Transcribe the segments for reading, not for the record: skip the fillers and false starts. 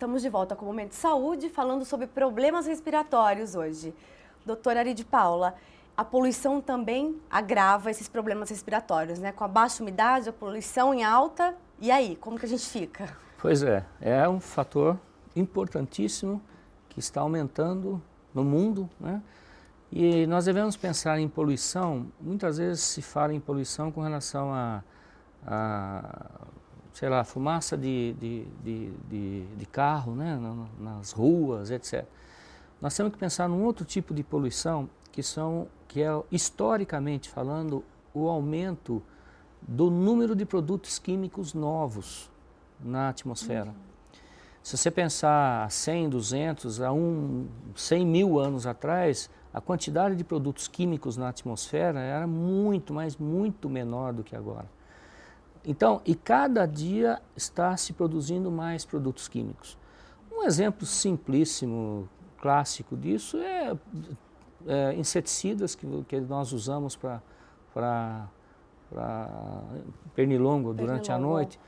Estamos de volta com o Momento de Saúde, falando sobre problemas respiratórios hoje. Doutora Ari de Paula, a poluição também agrava esses problemas respiratórios, né? Com a baixa umidade, a poluição em alta, e aí, como que a gente fica? Pois é um fator importantíssimo que está aumentando no mundo, né? E nós devemos pensar em poluição, muitas vezes se fala em poluição com relação sei lá, fumaça de carro, né, nas ruas, etc. Nós temos que pensar num outro tipo de poluição que é, historicamente falando, o aumento do número de produtos químicos novos na atmosfera. Se você pensar 100, 200, 100 mil anos atrás, a quantidade de produtos químicos na atmosfera era muito, mas muito menor do que agora. Então, e cada dia está se produzindo mais produtos químicos. Um exemplo simplíssimo, clássico disso é inseticidas que nós usamos para pernilongo durante a noite.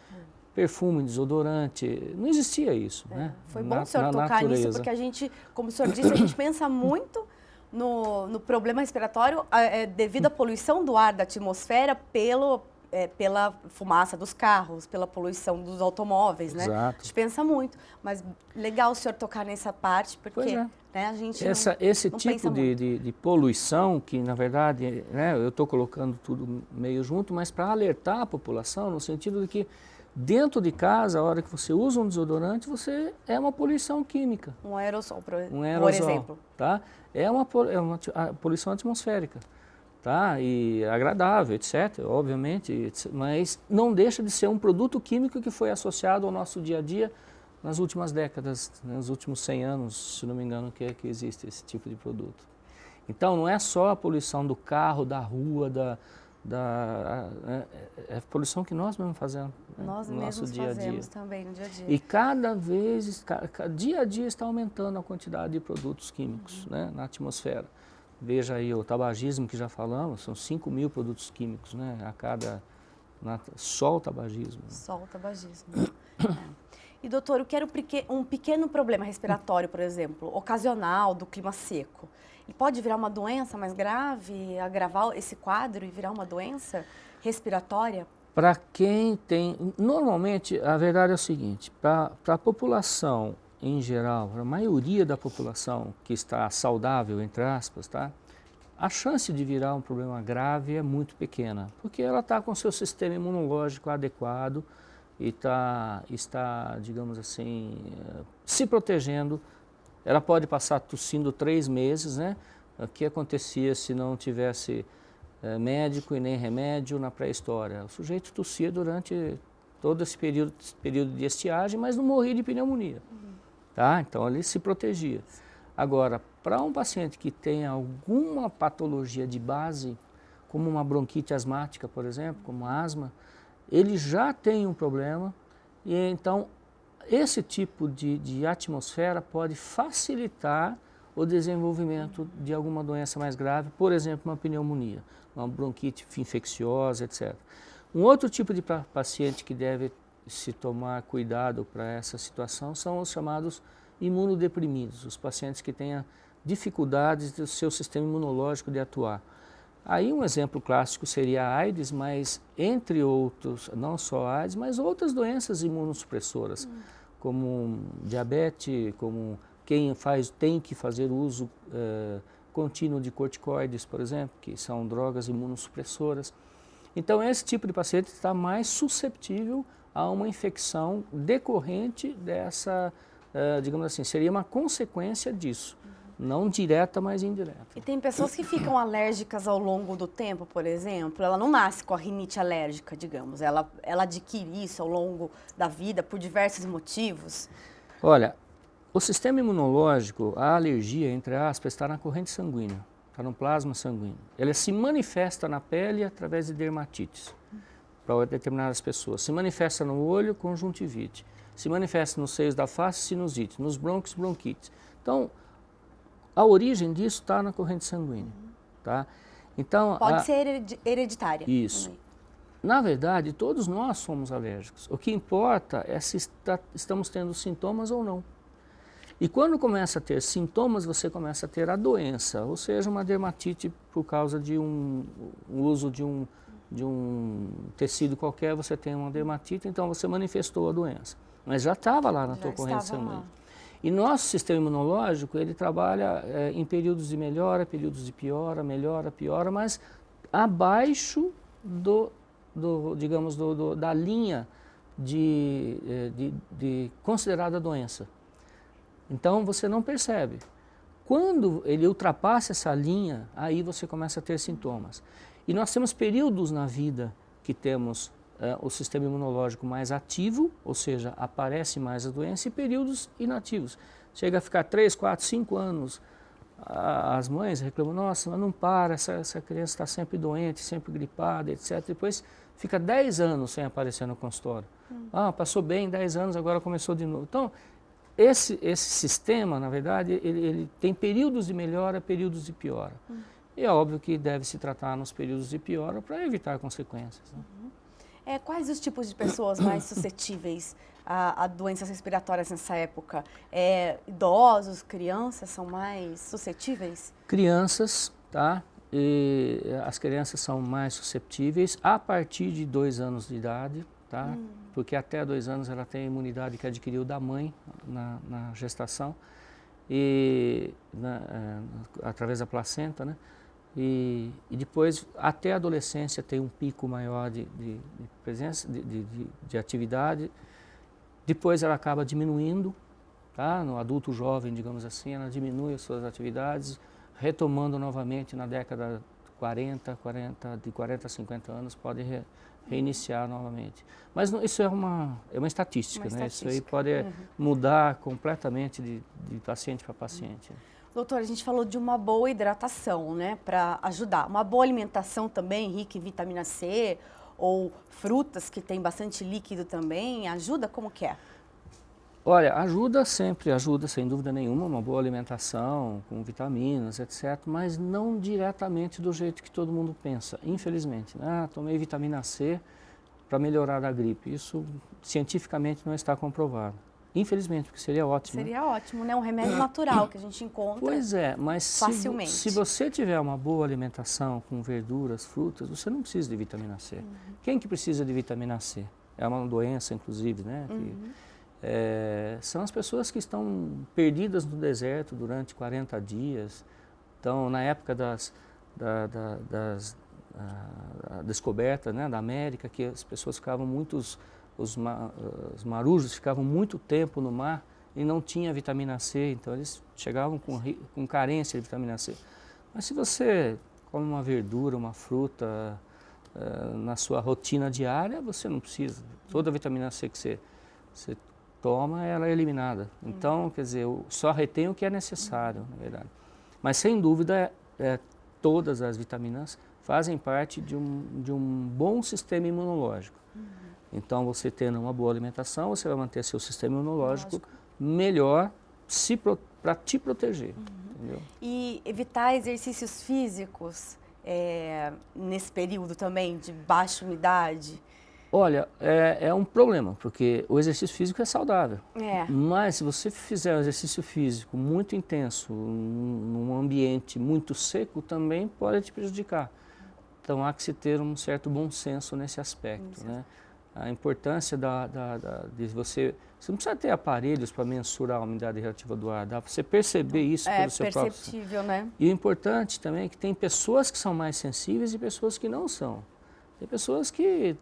Perfume, desodorante, não existia isso, né? Foi bom o senhor tocar nisso, porque a gente, como o senhor disse, a gente pensa muito no problema respiratório devido à poluição do ar da atmosfera pela fumaça dos carros, pela poluição dos automóveis, né? Exato. A gente pensa muito, mas legal o senhor tocar nessa parte, porque né, a gente esse tipo de poluição, que na verdade, né, eu estou colocando tudo meio junto, mas para alertar a população, no sentido de que dentro de casa, a hora que você usa um desodorante, é uma poluição química. Um aerossol, por exemplo. Tá? É uma poluição atmosférica. Tá? E agradável, etc., obviamente, mas não deixa de ser um produto químico que foi associado ao nosso dia a dia nas últimas décadas, nos últimos 100 anos, se não me engano, que existe esse tipo de produto. Então, não é só a poluição do carro, da rua, é a poluição que nós mesmos fazemos, né, nós no nosso mesmos dia a dia. Fazemos também no dia a dia. E cada vez, dia a dia está aumentando a quantidade de produtos químicos, né, na atmosfera. Veja aí o tabagismo que já falamos, são 5 mil produtos químicos, né, só o tabagismo. Só o tabagismo. E doutor, eu quero um pequeno problema respiratório, por exemplo, ocasional do clima seco. Ele pode virar uma doença mais grave, agravar esse quadro e virar uma doença respiratória? Para quem tem... Normalmente, a verdade é o seguinte, para a população em geral, a maioria da população que está saudável, entre aspas, tá? A chance de virar um problema grave é muito pequena, porque ela está com seu sistema imunológico adequado e está, digamos assim, se protegendo. Ela pode passar tossindo 3 meses, né? O que acontecia se não tivesse médico e nem remédio na pré-história? O sujeito tossia durante todo esse período de estiagem, mas não morria de pneumonia. Tá? Então ele se protegia. Agora, para um paciente que tem alguma patologia de base, como uma bronquite asmática, por exemplo, como asma, ele já tem um problema e então esse tipo de atmosfera pode facilitar o desenvolvimento de alguma doença mais grave, por exemplo, uma pneumonia, uma bronquite infecciosa, etc. Um outro tipo de paciente que deve se tomar cuidado para essa situação são os chamados imunodeprimidos, os pacientes que têm dificuldades do seu sistema imunológico de atuar. Aí um exemplo clássico seria a AIDS, mas entre outros, não só a AIDS, mas outras doenças imunossupressoras, como diabetes, como quem tem que fazer uso contínuo de corticoides, por exemplo, que são drogas imunossupressoras. Então esse tipo de paciente está mais susceptível a uma infecção decorrente dessa, digamos assim, seria uma consequência disso, não direta, mas indireta. E tem pessoas que ficam alérgicas ao longo do tempo, por exemplo, ela não nasce com a rinite alérgica, digamos, ela adquire isso ao longo da vida por diversos motivos? Olha, o sistema imunológico, a alergia, entre aspas, está na corrente sanguínea, está no plasma sanguíneo. Ela se manifesta na pele através de dermatites. Para determinadas pessoas. Se manifesta no olho, conjuntivite. Se manifesta nos seios da face, sinusite. Nos brônquios, bronquite. Então, a origem disso está na corrente sanguínea. Tá? Então, pode ser hereditária. Isso. Na verdade, todos nós somos alérgicos. O que importa é se estamos tendo sintomas ou não. E quando começa a ter sintomas, você começa a ter a doença, ou seja, uma dermatite por causa de um uso de um tecido qualquer, você tem uma dermatite, então você manifestou a doença. Mas já estava lá na tua corrente sanguínea. E nosso sistema imunológico, ele trabalha em períodos de melhora, períodos de piora, melhora, piora, mas abaixo digamos, da linha de considerada doença. Então você não percebe. Quando ele ultrapassa essa linha, aí você começa a ter sintomas. E nós temos períodos na vida que temos o sistema imunológico mais ativo, ou seja, aparece mais a doença, e períodos inativos. Chega a ficar 3, 4, 5 anos, as mães reclamam, nossa, mas não para, essa criança está sempre doente, sempre gripada, etc. Depois fica 10 anos sem aparecer no consultório. Passou bem 10 anos, agora começou de novo. Então, esse sistema, na verdade, ele tem períodos de melhora, períodos de piora. E é óbvio que deve se tratar nos períodos de piora para evitar consequências, né? Quais os tipos de pessoas mais suscetíveis a doenças respiratórias nessa época? Idosos, crianças são mais suscetíveis? Crianças, tá? E as crianças são mais susceptíveis a partir de 2 anos de idade, tá? Porque até 2 anos ela tem a imunidade que adquiriu da mãe na gestação, e através da placenta, né? E depois, até a adolescência, tem um pico maior de presença, de atividade. Depois ela acaba diminuindo, tá? No adulto jovem, digamos assim, ela diminui as suas atividades, retomando novamente na década de 40 a 50 anos, pode reiniciar novamente. Mas isso é uma estatística, né? Isso aí pode mudar completamente de paciente para paciente. Doutor, a gente falou de uma boa hidratação, né, para ajudar. Uma boa alimentação também, rica em vitamina C, ou frutas que tem bastante líquido também, ajuda? Como que é? Olha, ajuda sempre, ajuda sem dúvida nenhuma, uma boa alimentação, com vitaminas, etc., mas não diretamente do jeito que todo mundo pensa, infelizmente. Tomei vitamina C para melhorar a gripe. Isso cientificamente não está comprovado. Infelizmente, porque seria ótimo. Seria ótimo, né? Um remédio natural que a gente encontra mas facilmente. Se você tiver uma boa alimentação com verduras, frutas, você não precisa de vitamina C. Quem que precisa de vitamina C? É uma doença, inclusive, né? São as pessoas que estão perdidas no deserto durante 40 dias. Então, na época das descobertas, né, da América, que as pessoas ficavam os marujos ficavam muito tempo no mar e não tinha vitamina C, então eles chegavam com carência de vitamina C. Mas se você come uma verdura, uma fruta na sua rotina diária, você não precisa. Toda a vitamina C que você toma, ela é eliminada. Então, quer dizer, só retém o que é necessário, na verdade. Mas, sem dúvida, todas as vitaminas fazem parte de um bom sistema imunológico. Então, você tendo uma boa alimentação, você vai manter seu sistema imunológico melhor para te proteger. Entendeu? E evitar exercícios físicos nesse período também de baixa umidade? Olha, é um problema, porque o exercício físico é saudável. Mas se você fizer um exercício físico muito intenso, num ambiente muito seco, também pode te prejudicar. Então, há que se ter um certo bom senso nesse aspecto, né? A importância de você não precisa ter aparelhos para mensurar a umidade relativa do ar, dá para você perceber isso pelo seu próprio... É perceptível, né? E o importante também é que tem pessoas que são mais sensíveis e pessoas que não são. Tem pessoas que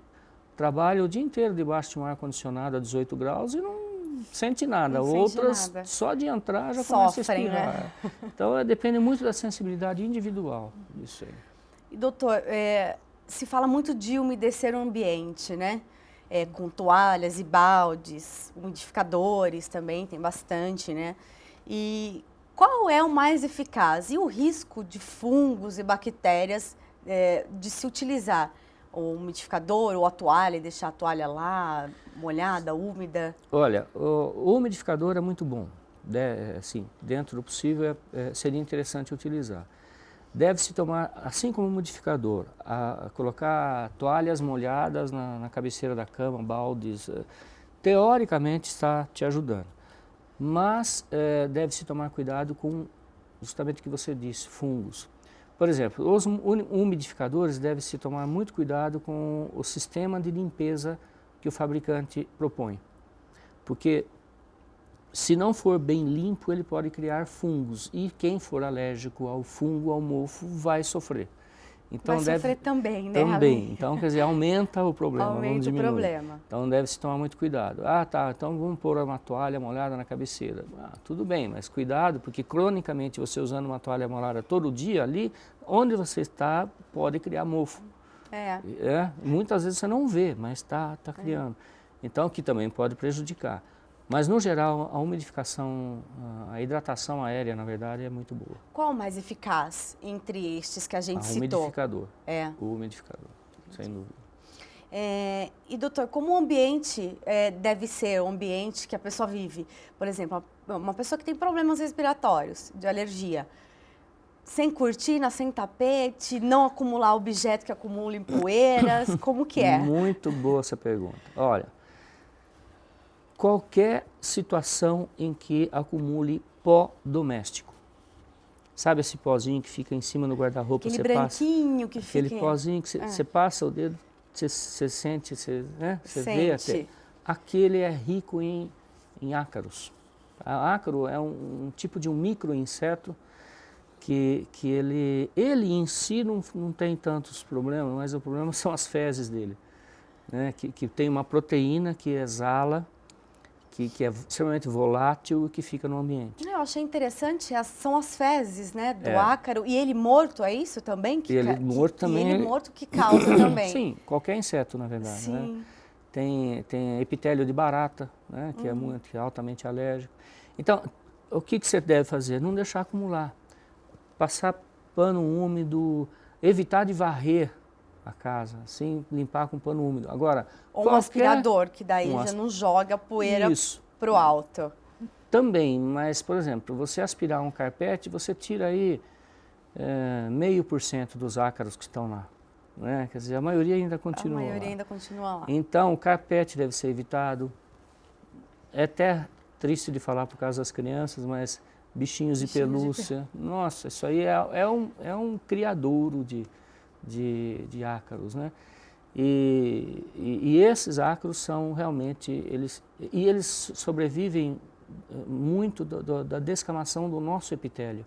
trabalham o dia inteiro debaixo de um ar-condicionado a 18 graus e não sente nada. Não Outras, sente nada. Só de entrar já Sofrem, começa a espirrar. né? Então, depende muito da sensibilidade individual disso aí. E, doutor, se fala muito de umedecer o ambiente, né? Com toalhas e baldes, umidificadores também, tem bastante, né? E qual é o mais eficaz? E o risco de fungos e bactérias de se utilizar o umidificador ou a toalha e deixar a toalha lá, molhada, úmida? Olha, o umidificador é muito bom. Assim, dentro do possível, seria interessante utilizar. deve-se tomar, assim como umidificador, colocar toalhas molhadas na cabeceira da cama, baldes, teoricamente está te ajudando. Mas deve-se tomar cuidado com justamente o que você disse, fungos. Por exemplo, os umidificadores deve-se tomar muito cuidado com o sistema de limpeza que o fabricante propõe. Porque se não for bem limpo, ele pode criar fungos. E quem for alérgico ao fungo, ao mofo, vai sofrer. Então vai sofrer também, né? Também. Então, quer dizer, aumenta o problema, aumenta não diminui. O problema. Então deve-se tomar muito cuidado. Ah, tá, então vamos pôr uma toalha molhada na cabeceira. Tudo bem, mas cuidado, porque cronicamente você usando uma toalha molhada todo dia ali, onde você está, pode criar mofo. Muitas vezes você não vê, mas está criando. Então, que também pode prejudicar. Mas, no geral, a umidificação, a hidratação aérea, na verdade, é muito boa. Qual o mais eficaz entre estes que a gente citou? O umidificador. O umidificador, sem dúvida. E, doutor, como o ambiente deve ser o ambiente que a pessoa vive? Por exemplo, uma pessoa que tem problemas respiratórios, de alergia, sem cortina, sem tapete, não acumular objeto que acumulem poeiras, como que é? Muito boa essa pergunta. Olha, qualquer situação em que acumule pó doméstico. Sabe esse pozinho que fica em cima do guarda-roupa? Aquele branquinho que fica... Aquele pozinho que você passa o dedo, você sente, você vê até. Aquele é rico em ácaros. Ácaro é um tipo de um microinseto que ele em si não tem tantos problemas, mas o problema são as fezes dele, né? Que tem uma proteína que exala, que é extremamente volátil e que fica no ambiente. Eu achei interessante, são as fezes, né, do ácaro. E ele morto, é isso também? Morto que causa também. Sim, qualquer inseto, na verdade. Sim. Né? Tem epitélio de barata, né, que é altamente alérgico. Então, o que você deve fazer? Não deixar acumular. Passar pano úmido, evitar de varrer a casa, assim, limpar com pano úmido. Agora, ou um aspirador, que daí já não joga poeira para o alto. Também, mas, por exemplo, você aspirar um carpete, você tira aí 0,5% dos ácaros que estão lá. Né? Quer dizer, a maioria ainda continua lá. Então, o carpete deve ser evitado. É até triste de falar por causa das crianças, mas bichinhos de pelúcia. Nossa, isso aí é um criadouro de ácaros, né? E esses ácaros são realmente, eles sobrevivem muito da descamação do nosso epitélio,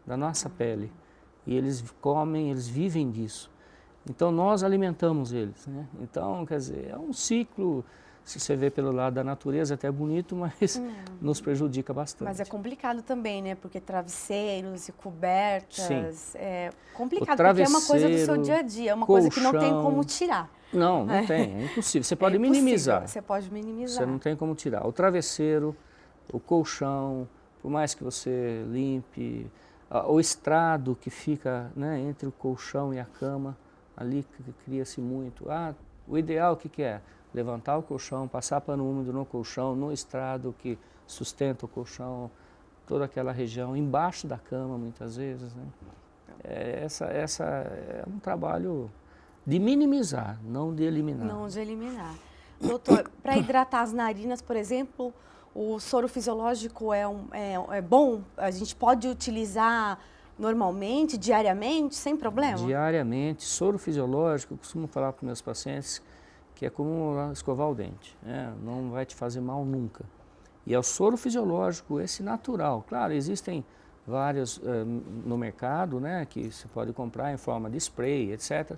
da nossa pele. E eles comem, eles vivem disso. Então nós alimentamos eles, né? Então, quer dizer, é um ciclo, se você vê pelo lado da natureza, até é bonito, mas nos prejudica bastante. Mas é complicado também, né? Porque travesseiros e cobertas, é complicado, porque é uma coisa do seu dia a dia, é uma coisa que não tem como tirar. Não tem, é impossível. Você pode minimizar. Você pode minimizar. Você não tem como tirar. O travesseiro, o colchão, por mais que você limpe, o estrado que fica, né, entre o colchão e a cama, ali cria-se muito. O ideal o que é? Levantar o colchão, passar pano úmido no colchão, no estrado que sustenta o colchão, toda aquela região, embaixo da cama muitas vezes. Né? Essa é um trabalho de minimizar, não de eliminar. Não de eliminar. Doutor, para hidratar as narinas, por exemplo, o soro fisiológico é bom? A gente pode utilizar normalmente, diariamente, sem problema? Diariamente, soro fisiológico, eu costumo falar para meus pacientes que é como escovar o dente, né? Não vai te fazer mal nunca. E é o soro fisiológico, esse natural. Claro, existem vários no mercado, né, que você pode comprar em forma de spray, etc.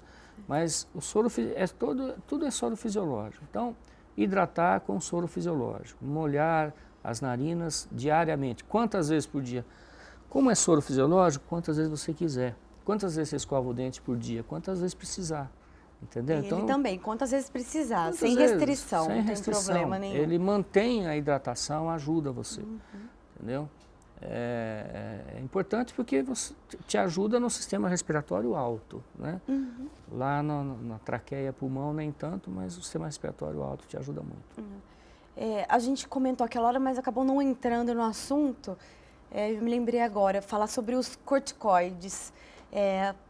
Mas o soro tudo é soro fisiológico. Então, hidratar com soro fisiológico, molhar as narinas diariamente. Quantas vezes por dia? Como é soro fisiológico, quantas vezes você quiser. Quantas vezes você escova o dente por dia? Quantas vezes precisar. Entendeu? Ele então, também, quantas vezes precisar, sem restrição, não tem problema nenhum. Ele mantém a hidratação, ajuda você, entendeu? É importante porque te ajuda no sistema respiratório alto, né? Lá na traqueia, pulmão, nem tanto, mas o sistema respiratório alto te ajuda muito. A gente comentou aquela hora, mas acabou não entrando no assunto. Eu me lembrei agora, falar sobre os corticoides.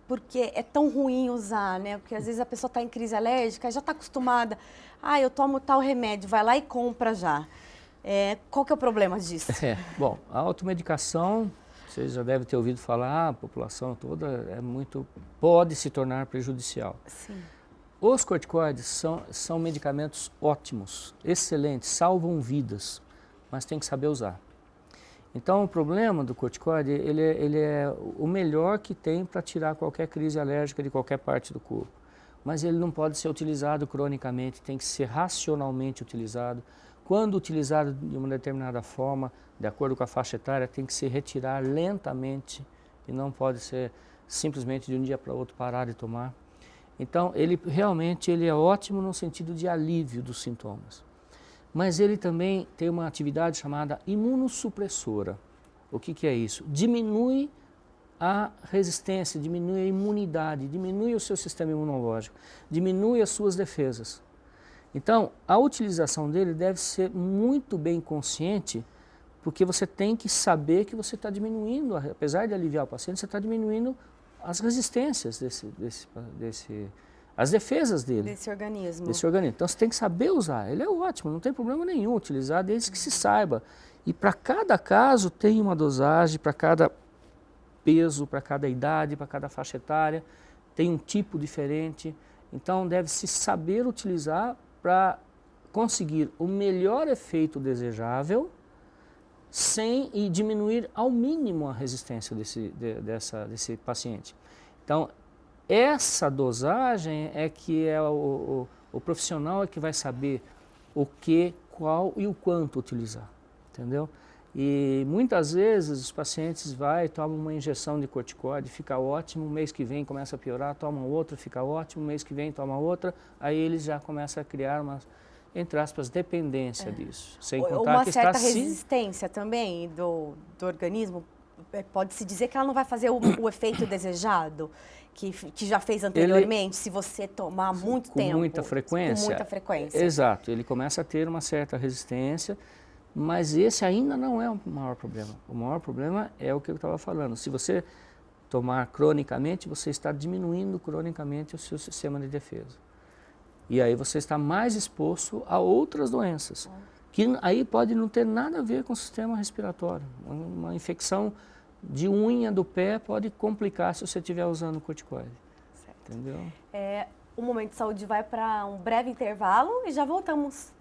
porque é tão ruim usar, né? Porque às vezes a pessoa está em crise alérgica, já está acostumada. Ah, eu tomo tal remédio, vai lá e compra já. Qual que é o problema disso? Bom, a automedicação, vocês já devem ter ouvido falar, a população toda pode se tornar prejudicial. Sim. Os corticoides são medicamentos ótimos, excelentes, salvam vidas, mas tem que saber usar. Então, o problema do corticoide, ele é o melhor que tem para tirar qualquer crise alérgica de qualquer parte do corpo. Mas ele não pode ser utilizado cronicamente, tem que ser racionalmente utilizado. Quando utilizado de uma determinada forma, de acordo com a faixa etária, tem que se retirar lentamente e não pode ser simplesmente de um dia para o outro parar de tomar. Então, ele é ótimo no sentido de alívio dos sintomas. Mas ele também tem uma atividade chamada imunossupressora. O que é isso? Diminui a resistência, diminui a imunidade, diminui o seu sistema imunológico, diminui as suas defesas. Então, a utilização dele deve ser muito bem consciente, porque você tem que saber que você está diminuindo, apesar de aliviar o paciente, você está diminuindo as resistências as defesas dele. Desse organismo. Então você tem que saber usar. Ele é ótimo, não tem problema nenhum utilizar, desde que se saiba. E para cada caso tem uma dosagem, para cada peso, para cada idade, para cada faixa etária, tem um tipo diferente. Então deve-se saber utilizar para conseguir o melhor efeito desejável sem diminuir ao mínimo a resistência desse paciente. Então, essa dosagem é que o profissional é que vai saber o que, qual e o quanto utilizar, entendeu? E muitas vezes os pacientes tomam uma injeção de corticoide, fica ótimo, mês que vem começa a piorar, toma outra, fica ótimo, mês que vem toma outra, aí eles já começam a criar uma, entre aspas, dependência disso. Sem contar uma que certa resistência também do organismo, pode-se dizer que ela não vai fazer o efeito desejado, que já fez anteriormente, se você tomar muito tempo. Com muita frequência. Com muita frequência. Exato, ele começa a ter uma certa resistência, mas esse ainda não é o maior problema. O maior problema é o que eu estava falando. Se você tomar cronicamente, você está diminuindo cronicamente o seu sistema de defesa. E aí você está mais exposto a outras doenças, que aí pode não ter nada a ver com o sistema respiratório. Uma infecção de unha do pé pode complicar se você estiver usando corticoide. Certo. Entendeu? O Momento de Saúde vai para um breve intervalo e já voltamos.